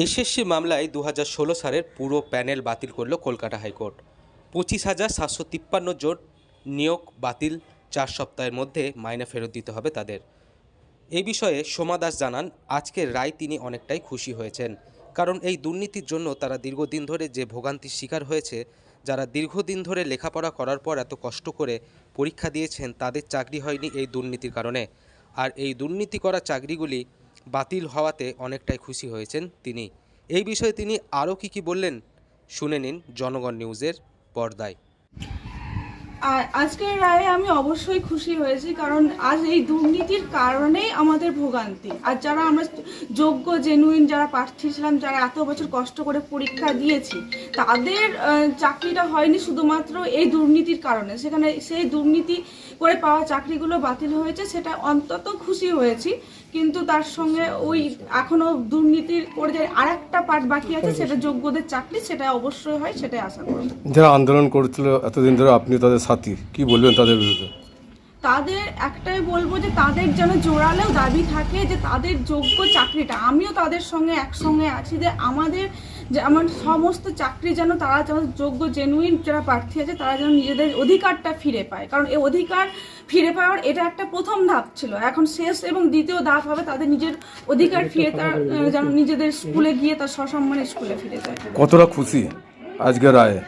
SSC মামলায় 2016 সালের পুরো প্যানেল বাতিল করল কলকাতা হাইকোর্ট। 25,753 জন নিয়োগ বাতিল, 4 সপ্তাহের মধ্যে মাইনে ফেরত দিতে হবে তাদের। এই বিষয়ে সোমা দাস জানান, আজকের রায় তিনি অনেকটাই খুশি হয়েছেন, কারণ এই দুর্নীতির জন্য তারা দীর্ঘদিন ধরে যে ভোগান্তির শিকার হয়েছে, যারা দীর্ঘদিন ধরে লেখাপড়া করার পর এত কষ্ট করে পরীক্ষা দিয়েছেন, তাদের চাকরি হয়নি এই দুর্নীতির কারণে। আর এই দুর্নীতি করা চাকরিগুলি বাতিল হওয়াতে অনেকটাই খুশি হয়েছেন তিনি। এই বিষয়ে তিনি আরও কি বললেন শুনে নিন জনগণ নিউজের পর্দায়। আজকের রায়ে আমি অবশ্যই খুশি হয়েছি, কারণ আজ এই দুর্নীতির কারণেই আমাদের ভোগান্তি। আর যারা আমরা যোগ্য জেনুইন যারা প্রার্থী ছিলাম, যারা এত বছর কষ্ট করে পরীক্ষা দিয়েছি, তাদের চাকরিটা হয়নি শুধুমাত্র এই দুর্নীতির কারণে। সেখানে সেই দুর্নীতি করে পাওয়া চাকরিগুলো বাতিল হয়েছে, সেটা অন্তত খুশি হয়েছি। কিন্তু তার সঙ্গে ওই এখনো দুর্নীতির পর্যায়ে আর একটা পার্ট বাকি আছে, সেটা যোগ্যদের চাকরি, সেটা অবশ্যই হয়, সেটাই আশা করি। যারা আন্দোলন করেছিল এতদিন ধরে, আপনি তাদের সাথী, কি বলবেন তাদের বিরুদ্ধে? তাদের একটাই বলবো যে তাদের যেন জোরালেও দাবি থাকে যে তাদের যোগ্য চাকরিটা, আমিও তাদের সঙ্গে একসঙ্গে আছি, যে আমাদের যেমন সমস্ত চাকরি যেন তারা যেন যোগ্য জেনুইন যারা প্রার্থী আছে তারা যেন নিজেদের অধিকারটা ফিরে পায়। কারণ এই অধিকার ফিরে পাওয়ার এটা একটা প্রথম ধাপ ছিল, এখন শেষ এবং দ্বিতীয় ধাপ হবে তাদের নিজের অধিকার ফিরে, তার যেন নিজেদের স্কুলে গিয়ে তার সসম্মানে স্কুলে ফিরে যায়। কতটা খুশি আজকের রায়ে?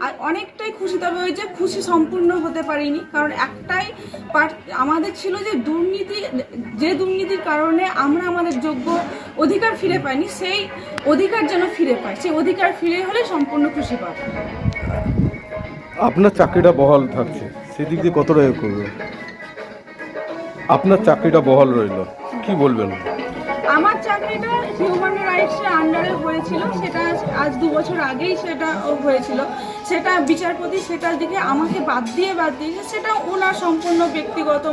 আর অনেকটাই খুশি, তবে ওই যে খুশি সম্পূর্ণ হতে পারিনি, কারণ একটাই আমাদের ছিল যে দুর্নীতির কারণে আমরা আমাদের যোগ্য অধিকার ফিরে পাইনি, সেই অধিকার যেন ফিরে পাই, সেই অধিকার ফিরে হলে সম্পূর্ণ খুশি পাব। আপনার চাকরিটা বহাল থাকছে, সেদিক দিয়ে কতটা করবে? আপনার চাকরিটা বহাল রইল, কি বলবেন? আমার চাকরিটা হিউম্যান রাইটসের আন্ডারে হয়েছিল, সেটা আজ 2 বছর আগেই সেটা হয়েছিল। সেটা বিচারপতি সেটার দিকে আমাকে বাদ দিয়েছে, সেটা ওনার সম্পূর্ণ ব্যক্তিগত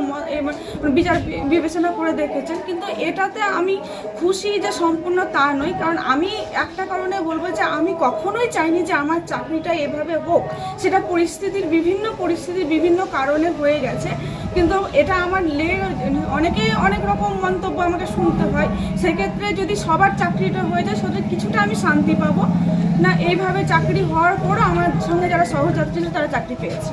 বিচার বিবেচনা করে দেখেছেন। কিন্তু এটাতে আমি খুশি যে সম্পূর্ণ তা নয়, কারণ আমি একটা কারণে বলবো যে আমি কখনোই চাইনি যে আমার চাকরিটা এভাবে হোক। সেটা পরিস্থিতির বিভিন্ন কারণে হয়ে গেছে, কিন্তু এটা আমার অনেকেই অনেক রকম মন্তব্য আমাকে শুনতে হয়। সেক্ষেত্রে যদি সবার চাকরিটা হয়ে যায়, সেটা কিছুটা আমি শান্তি পাবো না। এইভাবে চাকরি হওয়ার পরও আমার সঙ্গে যারা সহযাত্রী ছিল তারা চাকরি পেয়েছে।